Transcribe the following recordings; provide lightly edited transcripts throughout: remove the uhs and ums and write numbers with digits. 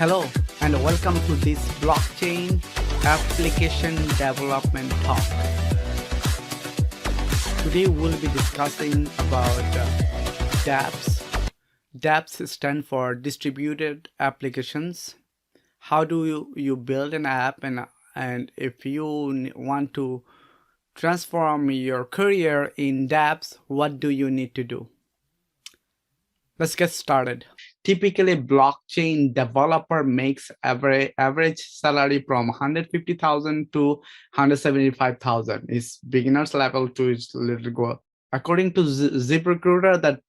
Hello and welcome to this blockchain application development talk. Today we'll be discussing about Dapps. Dapps stand for distributed applications. How do you build an app, and if you want to transform your career in Dapps, what do you need to do? Let's get started. Typically, blockchain developer makes average salary from 150,000 to 175,000. It's beginners level to its little go. According to ZipRecruiter, that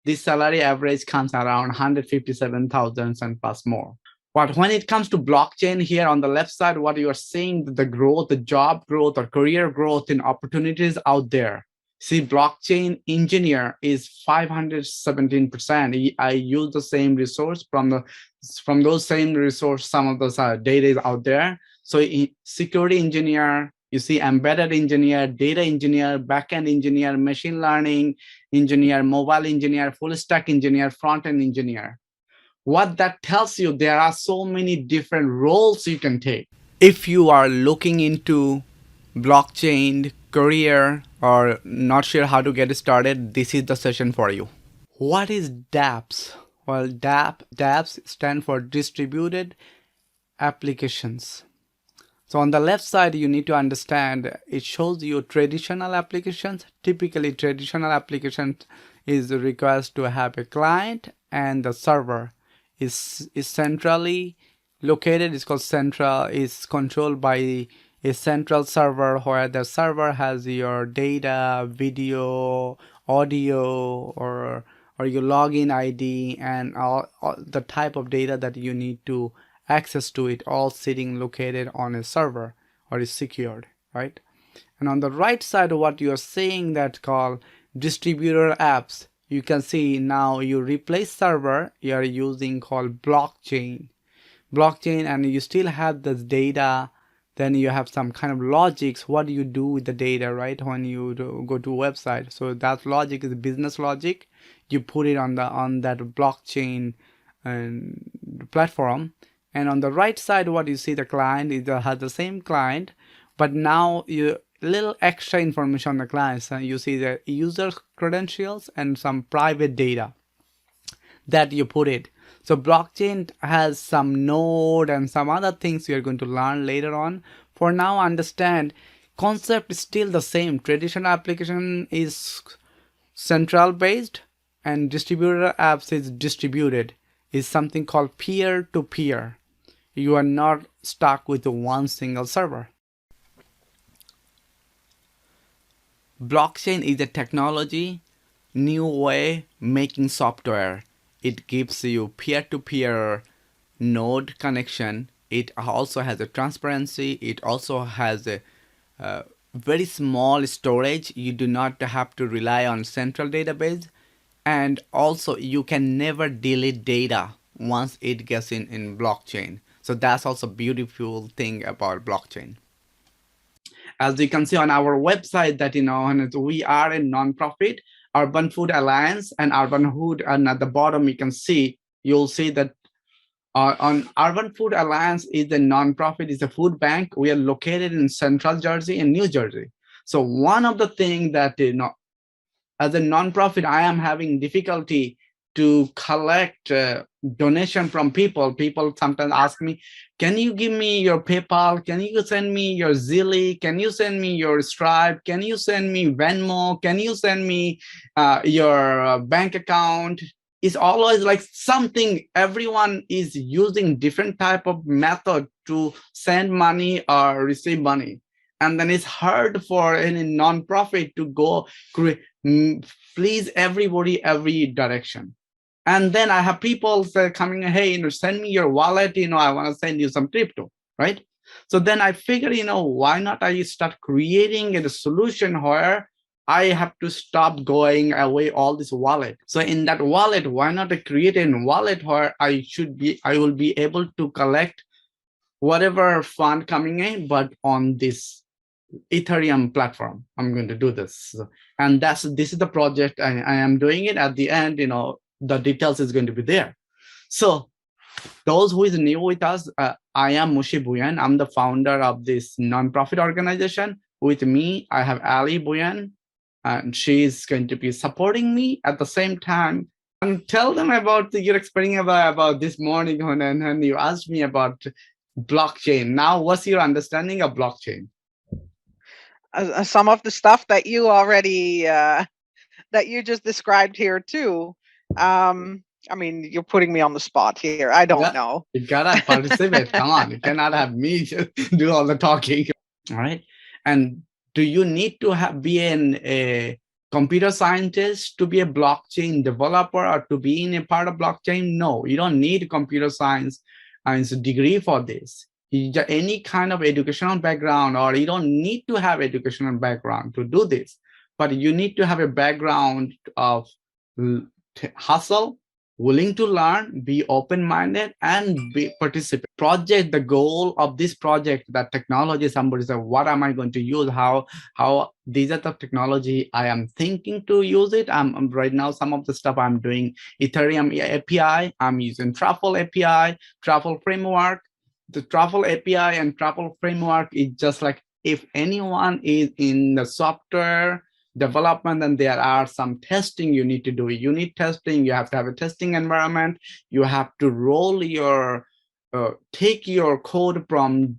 this salary average comes around 157,000 and plus more. But when it comes to blockchain, here on the left side, what you are seeing, the growth, the job growth or career growth in opportunities out there. See, blockchain engineer is 517%. I use the same resource from those same resource. Some of those data is out there. So security engineer, you see embedded engineer, data engineer, backend engineer, machine learning engineer, mobile engineer, full stack engineer, front-end engineer. What that tells you, there are so many different roles you can take. If you are looking into blockchain career or not sure how to get started, this is the session for you. What is Dapps? Well, Dapps stand for distributed applications. So on the left side, you need to understand, it shows you traditional applications. Typically, traditional applications is requires to have a client, and the server is centrally located. It's called central, is controlled by a central server, where the server has your data, video, audio, or your login ID, and all the type of data that you need to access to it, all sitting located on a server or is secured, right? And on the right side, what you're seeing that called distributor apps, you can see now you replace server, you're using called blockchain, and you still have the data. Then you have some kind of logics. What do you do with the data, right? When you go to a website, so that logic is business logic. You put it on that blockchain platform. And on the right side, what you see, the client has the same client, but now you little extra information on the client. So you see the user credentials and some private data that you put it. So blockchain has some node and some other things we are going to learn later on. For now, understand concept is still the same. Traditional application is central based, and distributor apps is distributed. Is something called peer-to-peer. You are not stuck with one single server. Blockchain is a technology, new way making software. It gives you peer-to-peer node connection. It also has a transparency. It also has a very small storage. You do not have to rely on central database. And also you can never delete data once it gets in blockchain. So that's also a beautiful thing about blockchain. As you can see on our website that, we are a nonprofit, Urban Food Alliance, and Urban Food, and at the bottom you'll see that on Urban Food Alliance is a nonprofit, is a food bank. We are located in Central Jersey and New Jersey. So one of the things that, as a nonprofit, I am having difficulty to collect donation from people. People sometimes ask me, can you give me your PayPal? Can you send me your Zelle? Can you send me your Stripe? Can you send me Venmo? Can you send me your bank account? It's always like something, everyone is using different type of method to send money or receive money. And then it's hard for any nonprofit to go please everybody every direction. And then I have people coming, hey, send me your wallet, I want to send you some crypto, right? So then I figured, why not I start creating a solution where I have to stop going away all this wallet. So in that wallet, why not I create a wallet where I will be able to collect whatever fund coming in, but on this Ethereum platform. I'm going to do this. And this is the project I am doing it. At the end, the details is going to be there. So Those who is new with us, I am Mushi Buyan. I'm the founder of this nonprofit organization. With me, I have Ali Buyan, and she's going to be supporting me at the same time. And tell them about your experience about this morning when you asked me about blockchain. Now, what's your understanding of blockchain? Some of the stuff that you already that you just described here too. I mean, you're putting me on the spot here. I don't Yeah, know. you gotta participate. Come on, you cannot have me just do all the talking. All right. And do you need to be a computer scientist to be a blockchain developer or to be in a part of blockchain? No, you don't need computer science and degree for this. Any kind of educational background, or you don't need to have educational background to do this, but you need to have a background of hustle, willing to learn, be open-minded, and be participate. Project, the goal of this project, that technology, somebody said, what am I going to use? How these are the technology I am thinking to use it. I'm right now, some of the stuff I'm doing Ethereum API, I'm using Truffle API, Truffle framework. The Truffle API and Truffle framework is just like, if anyone is in the software development, and there are some testing you need to do. Unit testing, you have to have a testing environment. You have to roll your take your code from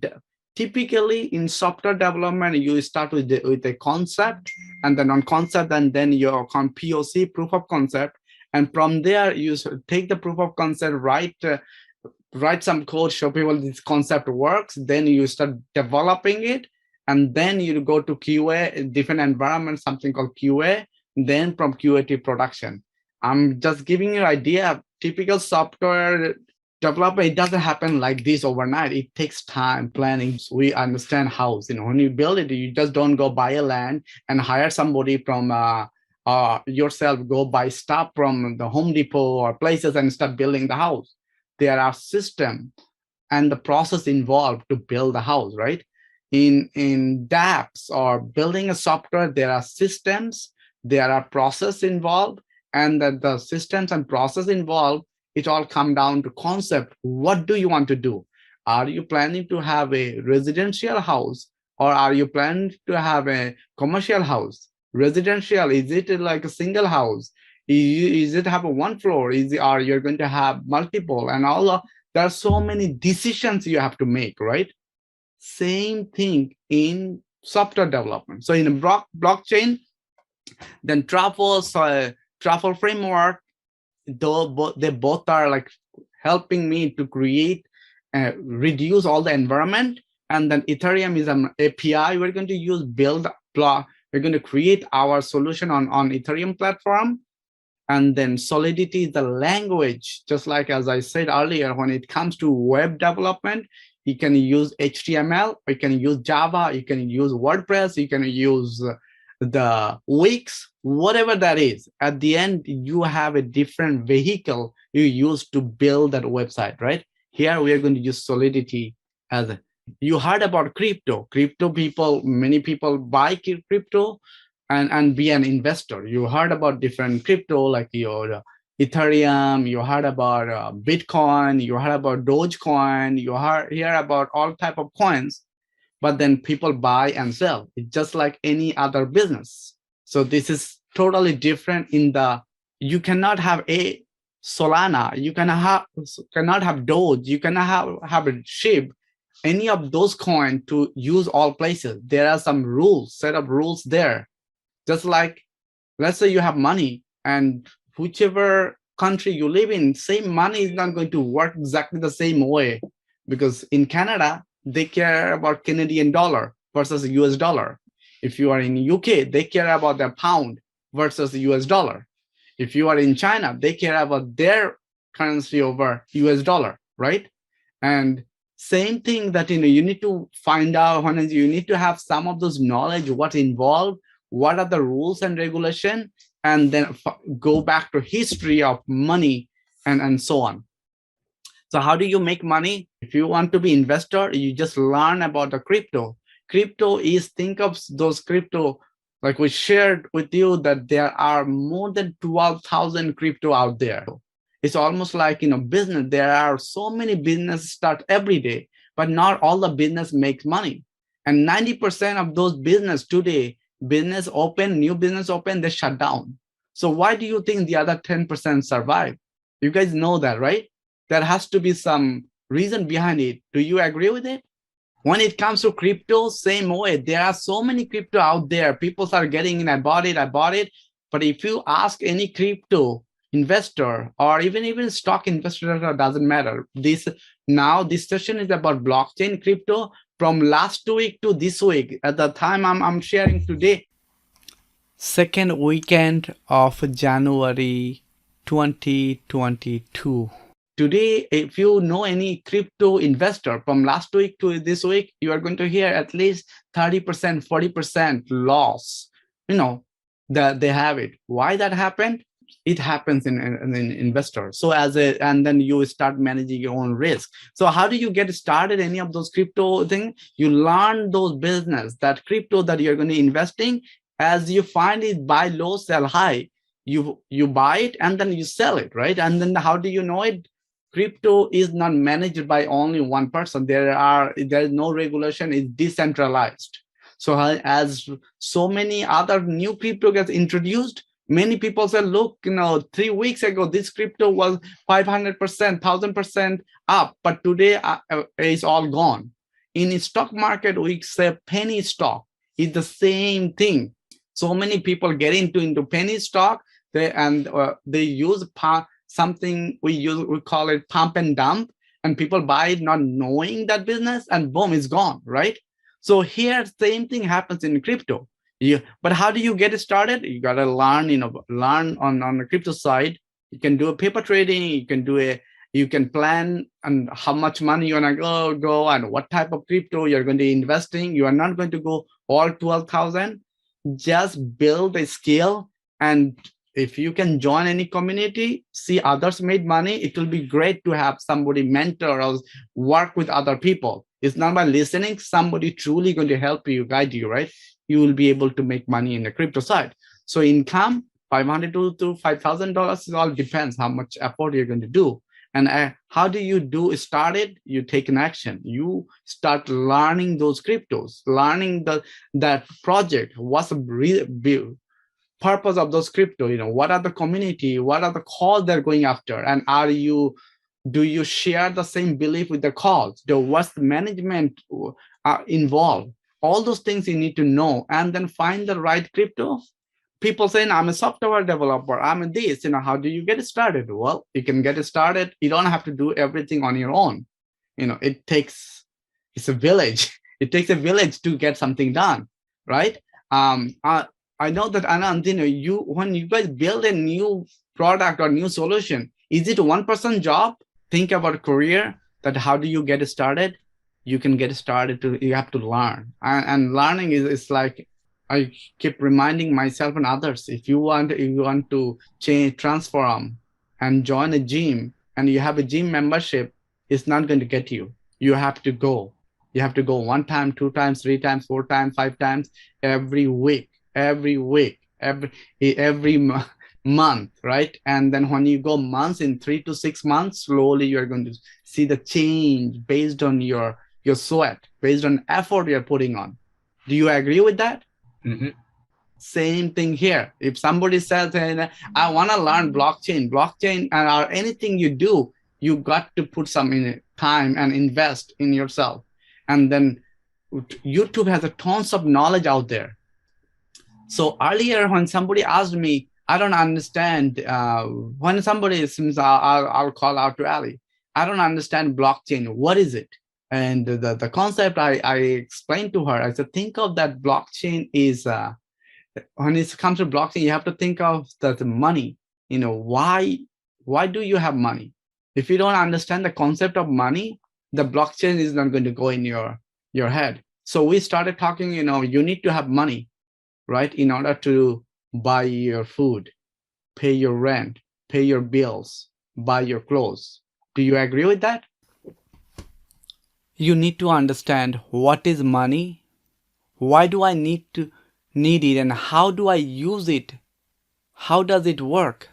typically in software development, you start with a concept, and then on concept, and then your POC, proof of concept, and from there you take the proof of concept, write some code, show people this concept works, then you start developing it, and then you go to QA, different environment, something called QA, then from QA to production. I'm just giving you an idea of typical software development. It doesn't happen like this overnight. It takes time, planning. We understand how, when you build it, you just don't go buy a land and hire somebody from yourself, go buy stuff from the Home Depot or places and start building the house. There are systems and the process involved to build the house, right? In Dapps or building a software, there are systems, there are process involved, and that the systems and process involved, it all come down to concept. What do you want to do? Are you planning to have a residential house, or are you planning to have a commercial house? Residential, is it like a single house? Is it have a one floor? Are you going to have multiple? And all of, there are so many decisions you have to make, right? Same thing in software development. So in a blockchain, then Truffle framework, though they both are like helping me to create, reduce all the environment. And then Ethereum is an API. We're going to use build block. We're going to create our solution on Ethereum platform. And then Solidity is the language, just like as I said earlier, when it comes to web development, you can use HTML, you can use Java, you can use WordPress, you can use the Wix, whatever that is. At the end, you have a different vehicle you use to build that website, right? Here we are going to use Solidity as a, you heard about crypto. Crypto people, many people buy crypto and be an investor. You heard about different crypto like your Ethereum, you heard about Bitcoin, you heard about Dogecoin, you hear about all type of coins, but then people buy and sell. It's just like any other business. So this is totally different in the, you cannot have a Solana, you cannot have Doge, you cannot have a SHIB, any of those coins to use all places. There are some rules, set of rules there. Just like, let's say you have money, and whichever country you live in, same money is not going to work exactly the same way, because in Canada, they care about Canadian dollar versus US dollar. If you are in UK, they care about their pound versus the US dollar. If you are in China, they care about their currency over US dollar, right? And same thing that, you need to find out, when you need to have some of those knowledge, what's involved, what are the rules and regulation, and then go back to history of money and so on. So how do you make money? If you want to be investor, you just learn about the crypto. Crypto is, think of those crypto, like we shared with you that there are more than 12,000 crypto out there. It's almost like, business. There are so many businesses start every day, but not all the business makes money. And 90% of those business today, new business open, they shut down. So why do you think the other 10% survive? You guys know that, right? There has to be some reason behind it. Do you agree with it? When it comes to crypto, same way. There are so many crypto out there. People are getting in, I bought it, I bought it. But if you ask any crypto investor or even stock investor, doesn't matter. This session is about blockchain crypto from last week to this week. At the time I'm sharing today, second weekend of January 2022. Today, if you know any crypto investor from last week to this week, you are going to hear at least 30%, 40% loss. That they have it. Why that happened? It happens in investor. So and then you start managing your own risk. So how do you get started any of those crypto thing? You learn those business, that crypto that you're going to investing. As you find it, buy low, sell high. You buy it and then you sell it, right? And then how do you know it? Crypto is not managed by only one person. There is no regulation. It's decentralized. So as so many other new crypto gets introduced, many people say, look, 3 weeks ago this crypto was 500%, 1000% up, but today it's all gone. In the stock market, we say penny stock is the same thing. So many people get into penny stock, they use something we call it pump and dump, and people buy it not knowing that business, and boom, it's gone, right? So here, same thing happens in crypto. But how do you get it started? You gotta learn, learn on the crypto side. You can do a paper trading. You can plan and how much money you wanna go, and what type of crypto you're going to invest in. You are not going to go all 12,000. Just build a skill, and if you can join any community, see others made money, it will be great to have somebody mentor or work with other people. It's not by listening, somebody truly going to help you, guide you, right? You will be able to make money in the crypto side. So income, $500 to $5,000, it all depends how much effort you're going to do. And how do you start it? You take an action. You start learning those cryptos, learning that project. What's the purpose of those crypto? What are the community? What are the calls they're going after? And do you share the same belief with the calls? What's the management involved? All those things you need to know, and then find the right crypto. People saying, I'm a software developer, I'm this, how do you get started? Well, you can get started. You don't have to do everything on your own. It's a village. It takes a village to get something done, right? I know that, Anand, when you guys build a new product or new solution, is it one person job? Think about career, that how do you get started? You can get started you have to learn. And learning is like, I keep reminding myself and others, if you want to transform and join a gym, and you have a gym membership, it's not going to get you. You have to go. You have to go 1 time, 2 times, 3 times, 4 times, 5 times, every week, every month, right? And then when you go months, in 3 to 6 months, slowly you're going to see the change based on your sweat, based on effort you're putting on. Do you agree with that? Mm-hmm. Same thing here. If somebody says, I want to learn blockchain, or anything you do, you got to put some in time and invest in yourself. And then YouTube has a tons of knowledge out there. So earlier, when somebody asked me, I don't understand. When somebody seems, I'll call out to Ali. I don't understand blockchain. What is it? And the concept I explained to her, I said, think of that blockchain is, when it comes to blockchain, you have to think of the money. Why do you have money? If you don't understand the concept of money, the blockchain is not going to go in your head. So we started talking, you need to have money, right? In order to buy your food, pay your rent, pay your bills, buy your clothes. Do you agree with that? You need to understand what is money, why do I need it, and how do I use it? How does it work?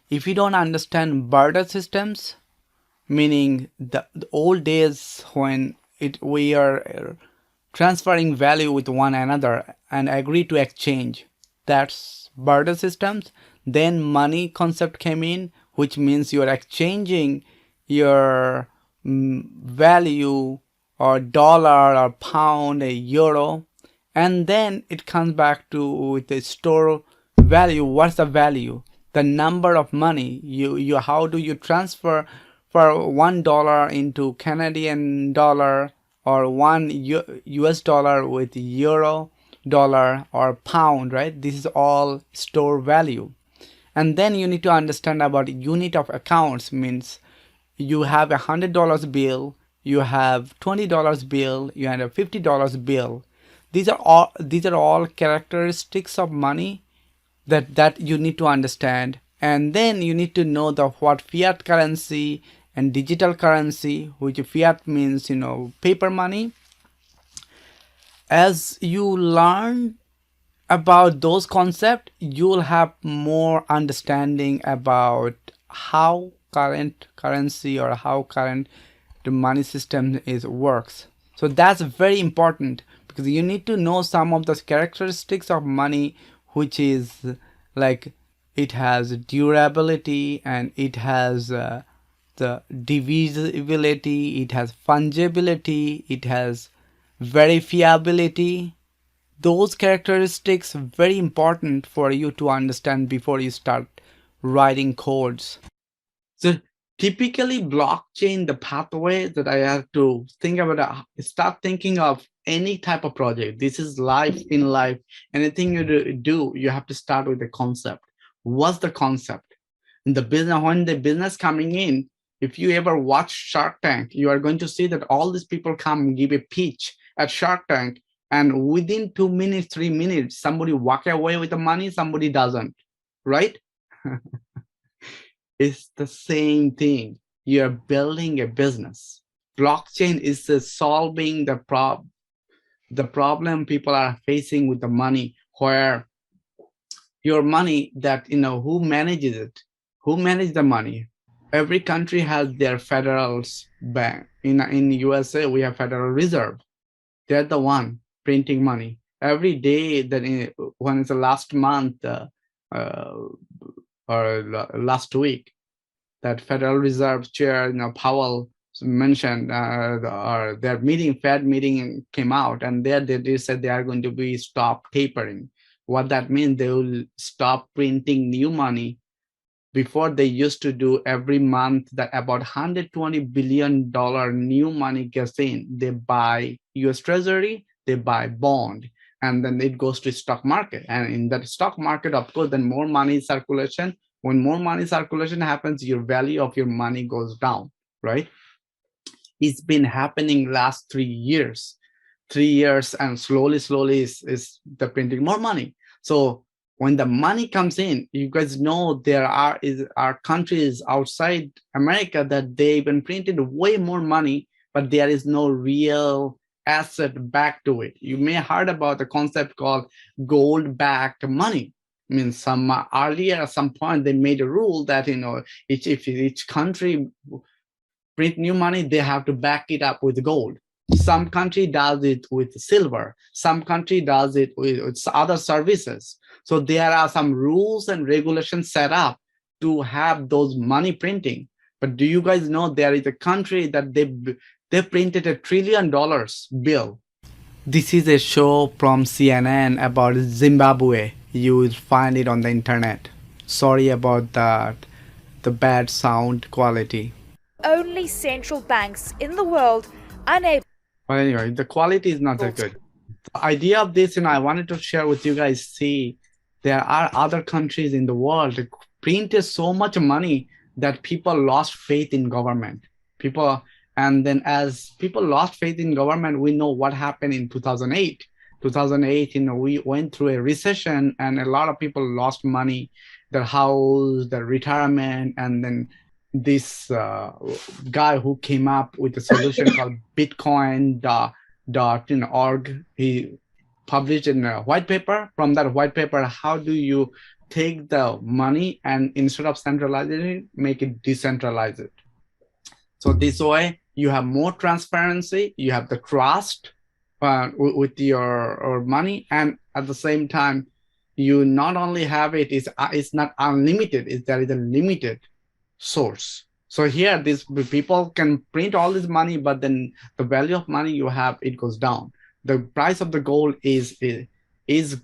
If you don't understand barter systems, meaning the old days when we are transferring value with one another and agree to exchange, that's barter systems. Then money concept came in, which means you're exchanging your value, or dollar or pound, a euro, and then it comes back to with the store value. What's the value? The number of money you how do you transfer for $1 into Canadian dollar, or one US dollar with euro, dollar, or pound, right? This is all store value. And then you need to understand about unit of accounts, means you have $100 bill, you have $20 bill, you have a $50 bill. These are all characteristics of money that you need to understand. And then you need to know the what fiat currency and digital currency, which fiat means paper money. As you learn about those concepts, you'll have more understanding about how current currency, or how current the money system is works. So that's very important, because you need to know some of the characteristics of money, which is like it has durability, and it has the divisibility, it has fungibility, it has verifiability. Those characteristics very important for you to understand before you start writing codes. So typically blockchain, the pathway that I have to think about, start thinking of any type of project. This is life. In life, anything you do, you have to start with the concept. What's the concept? In the business, when the business coming in, if you ever watch Shark Tank, you are going to see that all these people come and give a pitch at Shark Tank, and within 2 minutes, 3 minutes, somebody walk away with the money, somebody doesn't, right? It's the same thing. You're building a business. Blockchain is solving the problem people are facing with the money, where your money, that who manages it, who manages the money. Every country has their federal bank. In USA, we have Federal Reserve. They're the one printing money every day. When it's the last month, uh, or last week, that Federal Reserve Chair, Powell, mentioned, or their meeting, Fed meeting came out, and there they said they are going to be stop tapering. What that means, they will stop printing new money. Before, they used to do every month that about $120 billion new money gets in. They buy US Treasury, they buy bond, and then it goes to stock market. And in that stock market, of course, then more money circulation. When more money circulation happens, your value of your money goes down, right? It's been happening last 3 years. 3 years, and slowly is the printing more money. So when the money comes in, you guys know there are countries outside America that they've been printed way more money, but there is no real asset back to it. You may have heard about the concept called gold-backed money. I mean, some earlier at some point they made a rule that if each country print new money, they have to back it up with gold. Some country does it with silver. Some country does it with other services. So there are some rules and regulations set up to have those money printing. But do you guys know there is a country that they printed $1 trillion bill? This is a show from CNN about Zimbabwe. You will find it on the internet. Sorry about that, the bad sound quality. Only central banks in the world unable. But anyway, the quality is not that good. The idea of this, I wanted to share with you guys. See, there are other countries in the world that printed so much money that people lost faith in government. And then as people lost faith in government, we know what happened in 2008. 2008, we went through a recession, and a lot of people lost money, their house, their retirement, and then this guy who came up with a solution called Bitcoin.org. published in a white paper. From that white paper, how do you take the money and instead of centralizing it, make it decentralized? So this way, you have more transparency, you have the trust with your money, and at the same time, you not only have it's not unlimited, there is a limited source. So here, these people can print all this money, but then the value of money you have, it goes down. The price of the gold is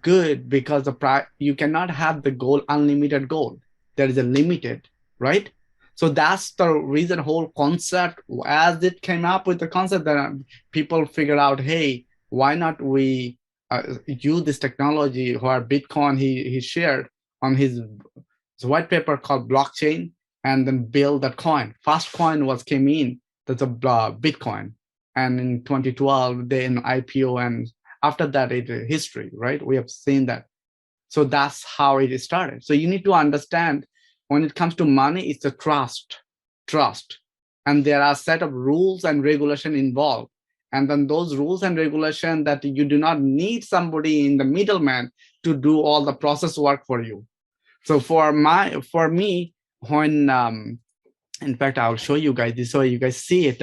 good because the price, you cannot have the gold, unlimited gold. There is a limited, right? So that's the reason whole concept, as it came up with the concept that people figure out, hey, why not we use this technology where Bitcoin he shared on his white paper called blockchain, and then build that coin. First coin was came in, that's a Bitcoin. And in 2012, they in IPO, and after that, it history, right? We have seen that. So that's how it started. So you need to understand when it comes to money, it's a trust. And there are a set of rules and regulation involved. And then those rules and regulation that you do not need somebody in the middleman to do all the process work for you. So for me, when in fact, I'll show you guys this so you guys see it.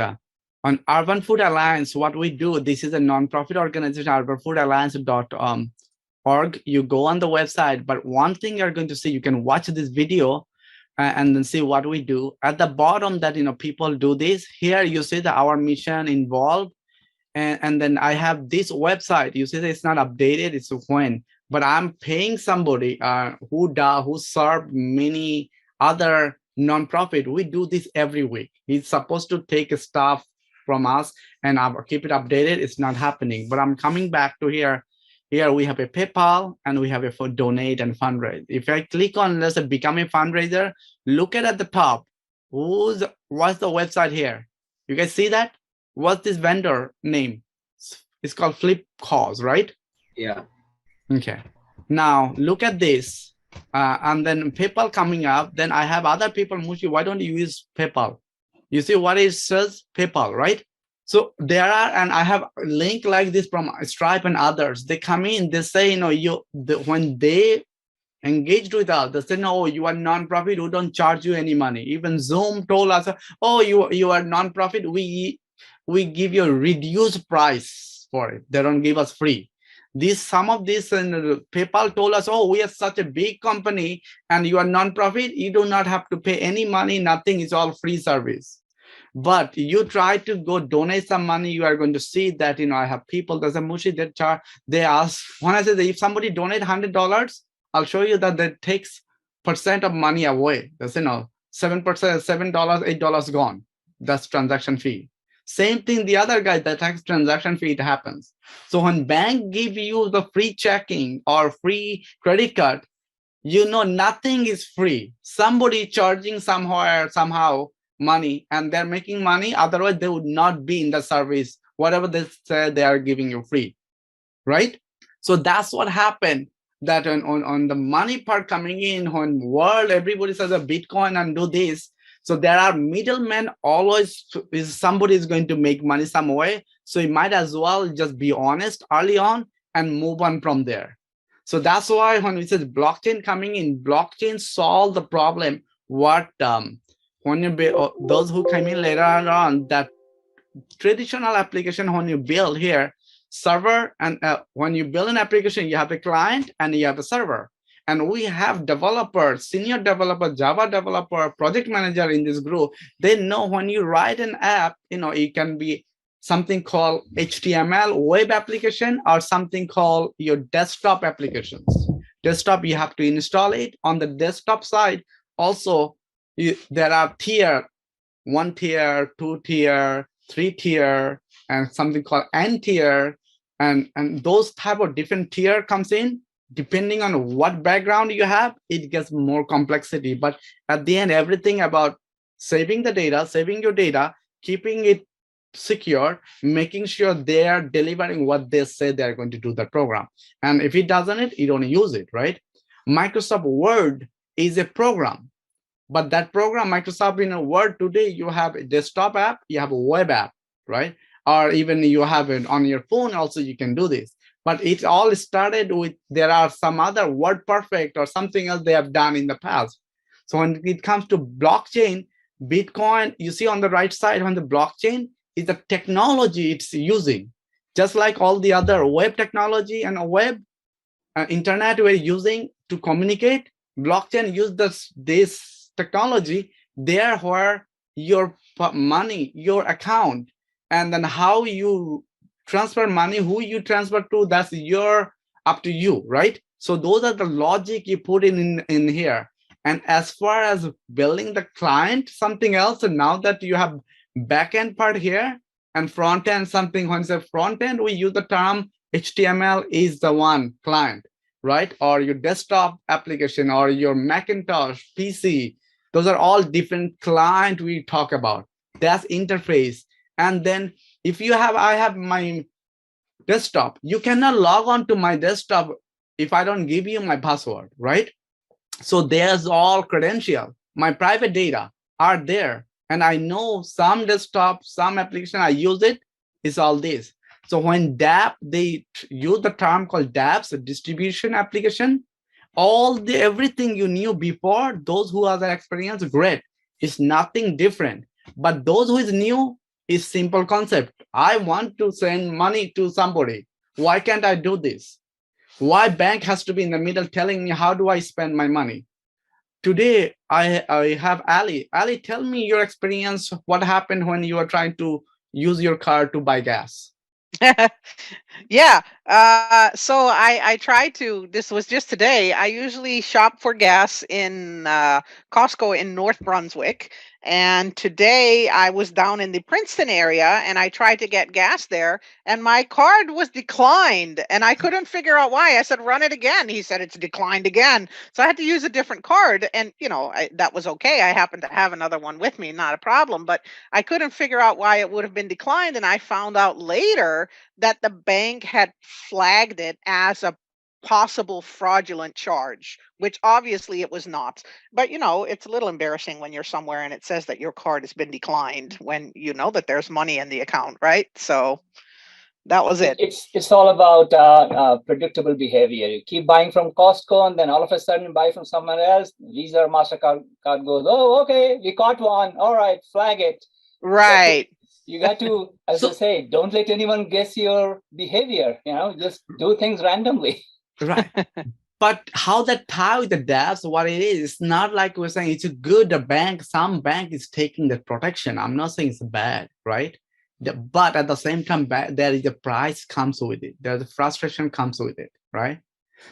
On Urban Food Alliance, what we do, this is a nonprofit organization, urbanfoodalliance.org. You go on the website, but one thing you're going to see, you can watch this video and then see what we do. At the bottom that, people do this. Here you see that our mission involved. And then I have this website. You see that it's not updated, it's when. But I'm paying somebody who serve many other nonprofit. We do this every week. He's supposed to take stuff from us and keep it updated. It's not happening. But I'm coming back to here. Here we have a PayPal and we have a for donate and fundraise. If I click on, let's say, become a fundraiser, look at the top. What's the website here? You guys see that? What's this vendor name? It's called Flip Cause, right? Yeah. Okay. Now look at this. And then PayPal coming up. Then I have other people, Mushi, why don't you use PayPal? You see what it says? PayPal, right? So there are, and I have a link like this from Stripe and others. They come in, they say, when they engaged with us, they say, no, you are non-profit, we don't charge you any money. Even Zoom told us, oh, you are non-profit, we give you a reduced price for it. They don't give us free. Some of this, and PayPal told us, oh, we are such a big company and you are non-profit, you do not have to pay any money, nothing, it's all free service. But you try to go donate some money, you are going to see that, I have people, there's a Mushi that they ask, when I say that if somebody donate $100, I'll show you that that takes % of money away. That's, 7%, $7, $8 gone. That's transaction fee. Same thing, the other guy, the tax transaction fee, it happens. So when bank give you the free checking or free credit card, nothing is free. Somebody charging somehow money, and they're making money. Otherwise, they would not be in the service. Whatever they say, they are giving you free, right? So that's what happened. That on the money part coming in, when world everybody says a Bitcoin and do this. So there are middlemen always. Somebody is going to make money some way. So you might as well just be honest early on and move on from there. So that's why when we say blockchain coming in, blockchain solve the problem. What when those who came in later on, that traditional application, when you build here server, and when you build an application, you have a client and you have a server. And we have developers, senior developer, Java developer, project manager in this group. They know when you write an app, it can be something called HTML web application or something called your desktop applications. Desktop, you have to install it. On the desktop side, also, there are tier, 1 tier, 2 tier, 3 tier, and something called N tier. And those type of different tier comes in. Depending on what background you have, it gets more complexity. But at the end, everything about saving the data, saving your data, keeping it secure, making sure they are delivering what they say they're going to do the program. And if it doesn't, you don't use it, right? Microsoft Word is a program. But that program, Microsoft Word today, you have a desktop app, you have a web app, right? Or even you have it on your phone also, you can do this. But it all started with there are some other WordPerfect or something else they have done in the past. So when it comes to blockchain, Bitcoin, you see on the right side on the blockchain is the technology it's using. Just like all the other web technology and a web internet we're using to communicate, blockchain use this technology there where your money, your account, and then how you transfer money, who you transfer to, that's your up to you, right? So those are the logic you put in here. And as far as building the client, something else, and now that you have backend part here and front end, something when say front end, we use the term HTML is the one client, right? Or your desktop application or your Macintosh PC. Those are all different client we talk about. That's interface. And then if you have, I have my desktop, you cannot log on to my desktop if I don't give you my password, right? So there's all credential. My private data are there. And I know some desktop, some application, I use it, is all this. So when Dapps, they use the term called Dapps, a distribution application, everything you knew before, those who have that experience, great. It's nothing different. But those who is new is simple concept. I want to send money to somebody. Why can't I do this? Why bank has to be in the middle telling me how do I spend my money? Today, I have Ali. Ali, tell me your experience. What happened when you were trying to use your card to buy gas? Yeah. So I try to, this was just today. I usually shop for gas in Costco in North Brunswick. And today I was down in the Princeton area and I tried to get gas there and my card was declined and I couldn't figure out why. I said, run it again. He said, it's declined again. So I had to use a different card. And, that was okay. I happened to have another one with me, not a problem. But I couldn't figure out why it would have been declined. And I found out later that the bank had flagged it as a possible fraudulent charge, which obviously it was not. But it's a little embarrassing when you're somewhere and it says that your card has been declined when you know that there's money in the account, right? So that was it. It's all about predictable behavior. You keep buying from Costco and then all of a sudden buy from someone else. Visa or MasterCard card goes, oh, okay, we caught one. All right, flag it. Right. You got to, as I say, don't let anyone guess your behavior. Just do things randomly. Right. But how that tie with the Dapps, what it is, it's not like we're saying it's a good, some bank is taking the protection. I'm not saying it's bad, right? But at the same time, there is a price comes with it. There's a frustration comes with it, right?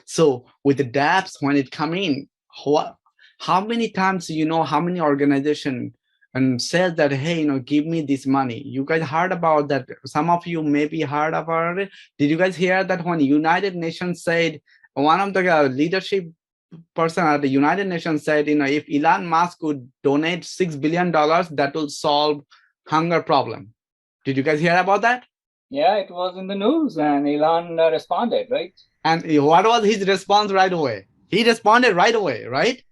So with the Dapps, when it come in, how many times, how many organization and says that, hey, give me this money. You guys heard about that. Some of you maybe heard about it. Did you guys hear that when United Nations said, one of the leadership person at the United Nations said, if Elon Musk could donate $6 billion, that will solve hunger problem. Did you guys hear about that? Yeah, it was in the news and Elon responded, right? And what was his response right away? He responded right away, right?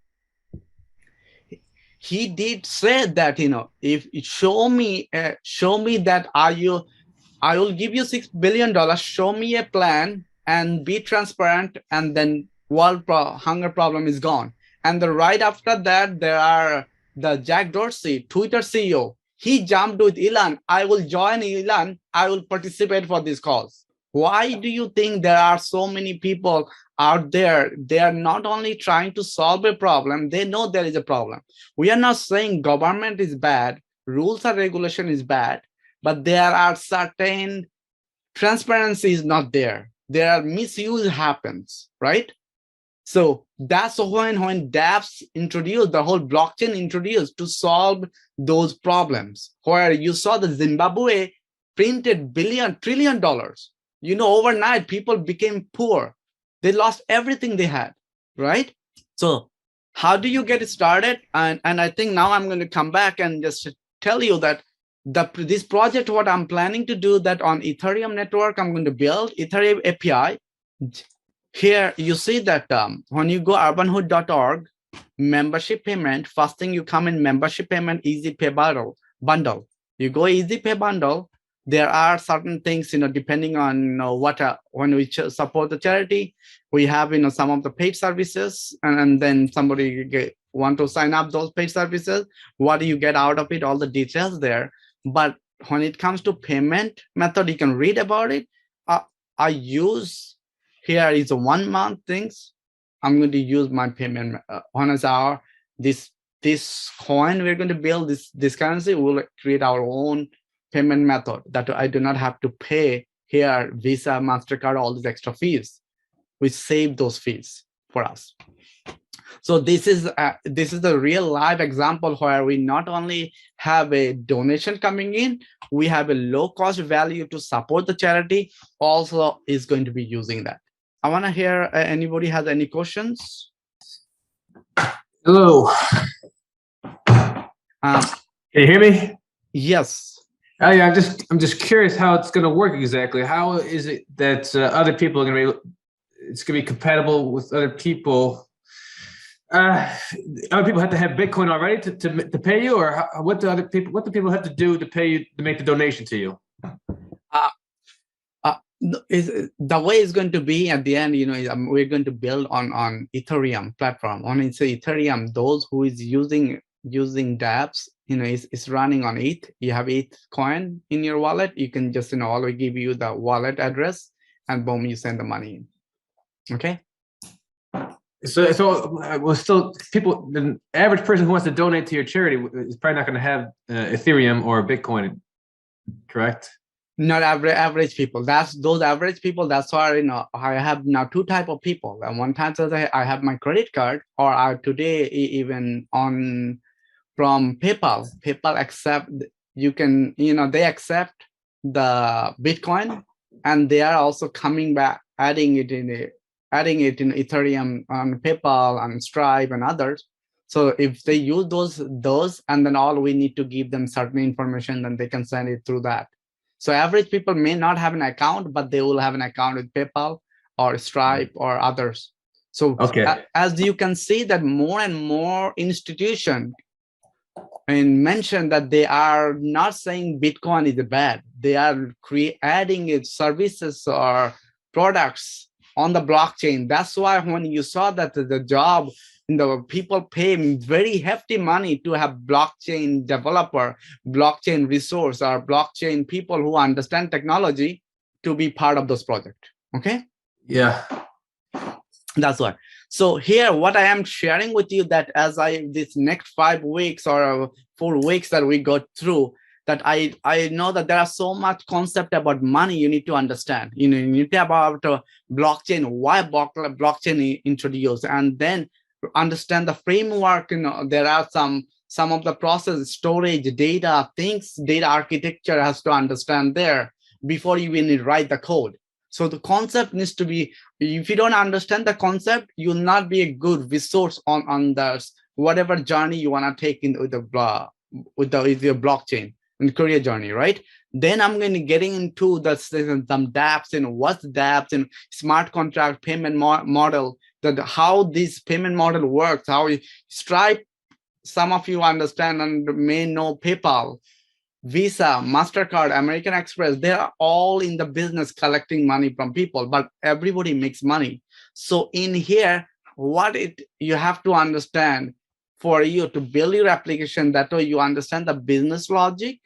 He did say that, if show me that I will give you $6 billion, show me a plan and be transparent, and then hunger problem is gone. And right after that, there are the Jack Dorsey, Twitter CEO. He jumped with Elon. I will join Elon. I will participate for this cause. Why do you think there are so many people out there? They are not only trying to solve a problem, they know there is a problem. We are not saying government is bad, rules or regulation is bad, but there are certain transparency is not there. There are misuse happens, right? So that's when Dapps introduced, the whole blockchain introduced to solve those problems, where you saw the Zimbabwe printed $1 trillion. Overnight people became poor. They lost everything they had, right? So how do you get started? And I think now I'm going to come back and just tell you that this project, what I'm planning to do, that on Ethereum network, I'm going to build Ethereum API. Here you see that when you go urbanhood.org, membership payment, first thing you come in membership payment, easy pay bundle. You go easy pay bundle. there are certain things, depending on what when we support the charity, we have some of the paid services, and then somebody want to sign up those paid services. What do you get out of it? All the details there. But when it comes to payment method, you can read about it. I use here is a 1 month things. I'm going to use my payment on as our this coin we're going to build, this currency, we'll create our own payment method that I do not have to pay here Visa, MasterCard, all these extra fees. We save those fees for us. So this is the real live example where we not only have a donation coming in, we have a low cost value to support the charity, also is going to be using that. I want to hear anybody has any questions. Hello. Can you hear me? Yes. Oh yeah, I'm just curious how it's going to work exactly. How is it that other people are going to be? It's going to be compatible with other people. Other people have to have Bitcoin already to pay you, or what do people have to do to pay you to make the donation to you? The way it's going to be at the end, we're going to build on Ethereum platform. On Ethereum, those who is using Dapps, is running on ETH. You have ETH coin in your wallet. You can just always give you the wallet address, and boom, you send the money in. Okay. So still people, the average person who wants to donate to your charity is probably not going to have Ethereum or Bitcoin, correct? Not average people. Those average people. That's why I have now two type of people. And one time I have my credit card, or today even on from PayPal. PayPal accept, you can they accept the Bitcoin, and they are also coming back adding it in Ethereum on PayPal and Stripe and others. So if they use those, and then all we need to give them certain information, then they can send it through that. So average people may not have an account, but they will have an account with PayPal or Stripe or others. So okay. As you can see that more and more institutions mention that they are not saying Bitcoin is bad. They are adding services or products on the blockchain. That's why when you saw that the job, the people pay very hefty money to have blockchain developer, blockchain resource, or blockchain people who understand technology to be part of those projects. Okay. Yeah. That's why. So here, what I am sharing with you that as this next 5 weeks or 4 weeks that we go through, that I know that there are so much concept about money you need to understand. You need to about blockchain, why blockchain introduced, and then understand the framework. There are some of the process, storage, data architecture has to understand there before you even write the code. So the concept needs to be, if you don't understand the concept, you'll not be a good resource on the whatever journey you want to take with your blockchain and career journey, right? Then I'm going to getting into some Dapps and what's Dapps and smart contract payment model, that how this payment model works, how Stripe, some of you understand and may know PayPal, Visa, MasterCard, American Express, they are all in the business collecting money from people, but everybody makes money. So in here, you have to understand for you to build your application, that way you understand the business logic.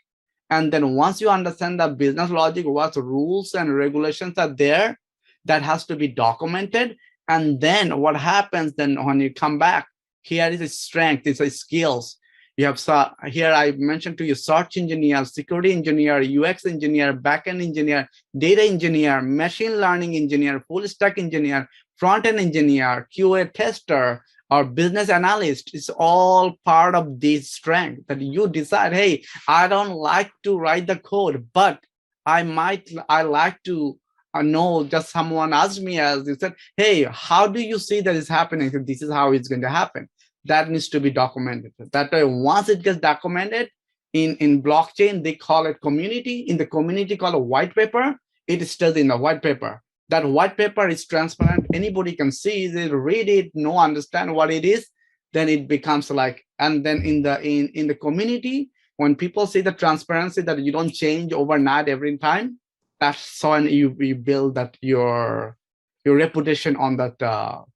And then once you understand the business logic, what rules and regulations are there, that has to be documented. And then what happens then when you come back, here is a strength, it's a skills. You have here I mentioned to you search engineer, security engineer, UX engineer, backend engineer, data engineer, machine learning engineer, full stack engineer, front-end engineer, QA tester, or business analyst. Is all part of this strength that you decide, hey, I don't like to write the code, but I like to know. Just someone asked me, as you said, hey, how do you see that is happening? So this is how it's going to happen. That needs to be documented. That way, once it gets documented in blockchain, they call it community. In the community, called a white paper. It is still in the white paper. That white paper is transparent. Anybody can see it, read it, understand what it is. Then it becomes like, and then in the community, when people see the transparency that you don't change overnight every time, that's when you build that your reputation on that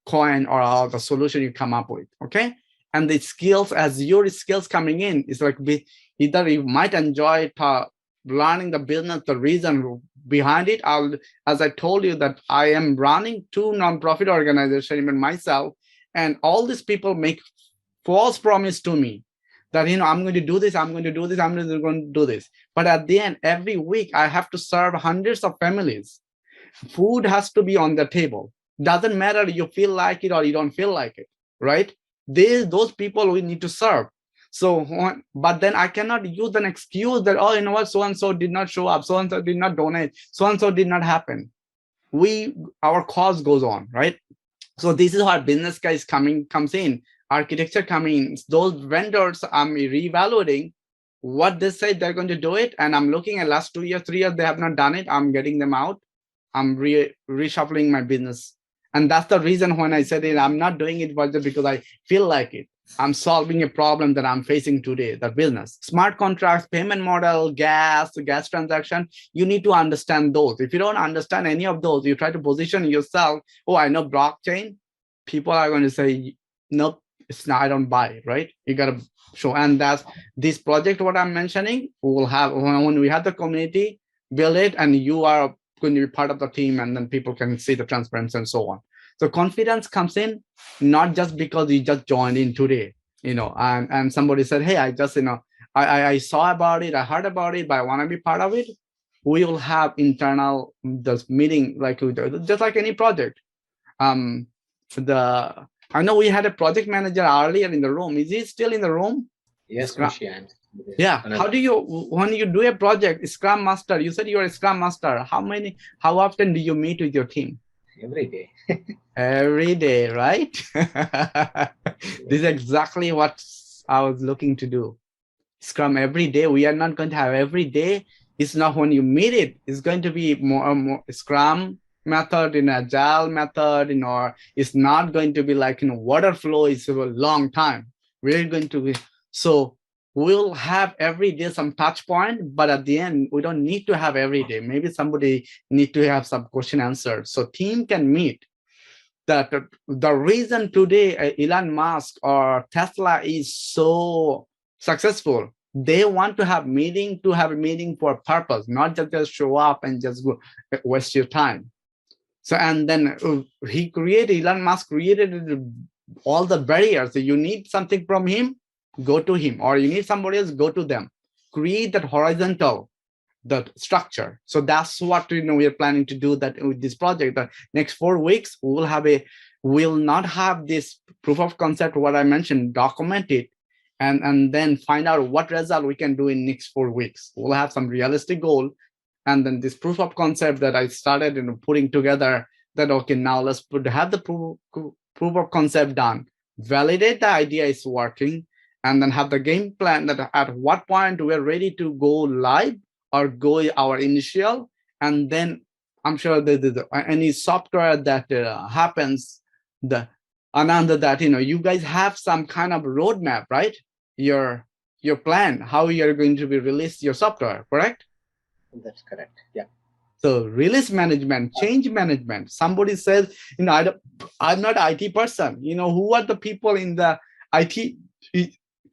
coin or the solution you come up with. Okay, and the skills, as your skills coming in, is like either you might enjoy learning the business, the reason behind it. As I told you that I am running 2 nonprofit organizations, even myself, and all these people make false promise to me that I'm going to do this, I'm going to do this, I'm going to do this. But at the end, every week I have to serve hundreds of families. Food has to be on the table. Doesn't matter you feel like it or you don't feel like it, right? Those people we need to serve. So, but then I cannot use an excuse that, oh, you know what, so and so did not show up, so and so did not donate, so and so did not happen. Our cause goes on, right? So this is how business guys comes in, architecture coming in. Those vendors, I'm reevaluating what they say they're going to do it, and I'm looking at last 2 years, 3 years they have not done it. I'm getting them out. I'm reshuffling my business, and that's the reason when I said it, I'm not doing it just because I feel like it. I'm solving a problem that I'm facing today, the business. Smart contracts, payment model, gas transaction, you need to understand those. If you don't understand any of those, you try to position yourself, oh, I know blockchain, people are going to say, nope, it's not, I don't buy it, right? You got to show. And that's this project, what I'm mentioning, we will have, when we have the community, build it, and you are going to be part of the team, and then people can see the transparency and so on. So confidence comes in not just because you just joined in today, and somebody said, hey, I just, I saw about it, I heard about it, but I want to be part of it. We will have internal this meeting, like just like any project. I know we had a project manager earlier in the room. Is he still in the room? Yes, Mushian. Yeah. How do you, when you do a project, Scrum Master, you said you're a Scrum Master. How often do you meet with your team? Every day. Every day, right? This is exactly what I was looking to do. Scrum every day. We are not going to have every day. It's not when you meet it. It's going to be more Scrum method, in agile method, it's not going to be like water flow. It's a long time. We're going to be, so we'll have every day some touch point, but at the end we don't need to have every day. Maybe somebody need to have some question answered so team can meet. That the reason today Elon Musk or Tesla is so successful, they want to have a meeting for a purpose, not just show up and just go waste your time. So, and then Elon Musk created all the barriers. So you need something from him, go to him, or you need somebody else, go to them. Create that horizontal, that structure. So that's what we are planning to do that with this project. The next 4 weeks, we'll not have this proof of concept, what I mentioned, document it, and then find out what result we can do in next 4 weeks. We'll have some realistic goal. And then this proof of concept that I started putting together, that, okay, now let's have the proof of concept done, validate the idea is working, and then have the game plan that at what point we're ready to go live or go our initial. And then I'm sure any software that happens, another that, you guys have some kind of roadmap, right? Your plan, how you're going to be release your software, correct? That's correct. Yeah. So release management, change management. Somebody says, I'm not an IT person. Who are the people in the IT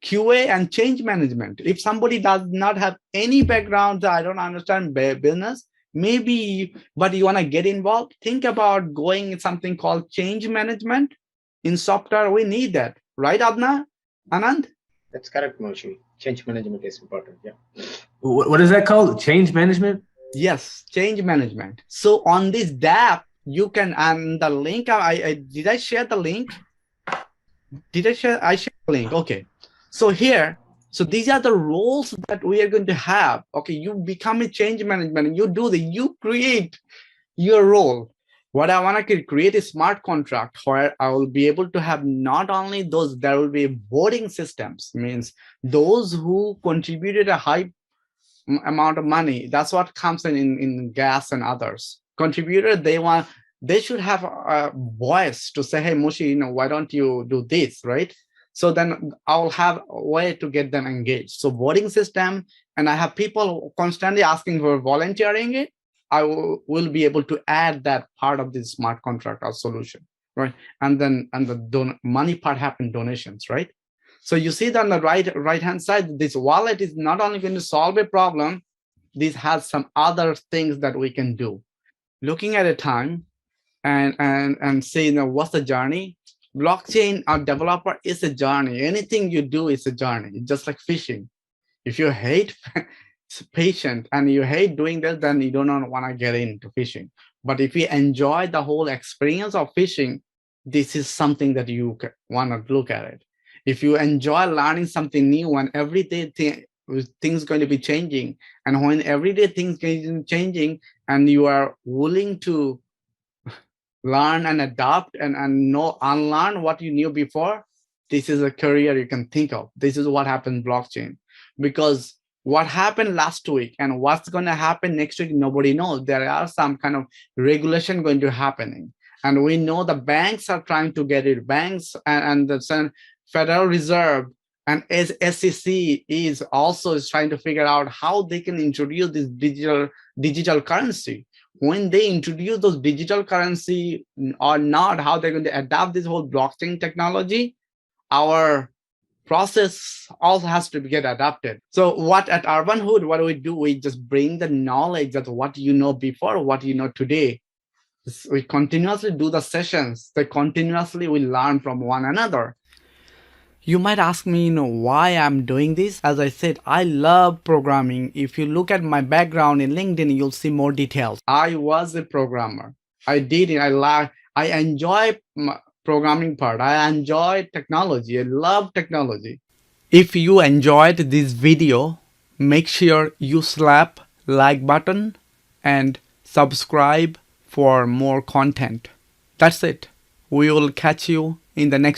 QA and change management? If somebody does not have any background, I don't understand business, maybe, but you want to get involved, think about going something called change management in software. We need that, right, Anand? That's correct, Moshi. Change management is important. Yeah. What is that called? Change management? Yes, change management. So on this DApp, you can, and the link, did I share the link? I shared the link. Okay. So here, so these are the roles that we are going to have. Okay, you become a change management, and you create your role. What I want to create a smart contract where I will be able to have not only those, there will be voting systems, means those who contributed a high amount of money. That's what comes in gas and others. Contributor, they should have a voice to say, hey, Mushi, why don't you do this, right? So then I'll have a way to get them engaged. So voting system, and I have people constantly asking for volunteering it. I will be able to add that part of the smart contract or solution, right? And then the money part happen donations, right? So you see that on the right hand side, this wallet is not only going to solve a problem, this has some other things that we can do. Looking at a time and say, what's the journey? Blockchain or developer is a journey. Anything you do is a journey. It's just like fishing. If you hate patient and you hate doing this, then you don't want to get into fishing. But if you enjoy the whole experience of fishing, this is something that you want to look at it. If you enjoy learning something new and every day things going to be changing, and when everyday things changing and you are willing to learn and adapt and unlearn what you knew before, this is a career you can think of. This is what happened blockchain. Because what happened last week and what's going to happen next week, nobody knows. There are some kind of regulation going to happening, and we know the banks are trying to get it. Banks and the Federal Reserve and SEC is also trying to figure out how they can introduce this digital currency. When they introduce those digital currency or not, how they're going to adapt this whole blockchain technology, our process also has to get adapted. So what at Urbanhood, what do? We just bring the knowledge of what you know before, what you know today. We continuously do the sessions. They continuously we learn from one another. You might ask me, why I'm doing this. As I said, I love programming. If you look at my background in LinkedIn, you'll see more details. I was a programmer. I did it. I enjoy programming part. I enjoy technology. I love technology. If you enjoyed this video, make sure you slap like button and subscribe for more content. That's it. We will catch you in the next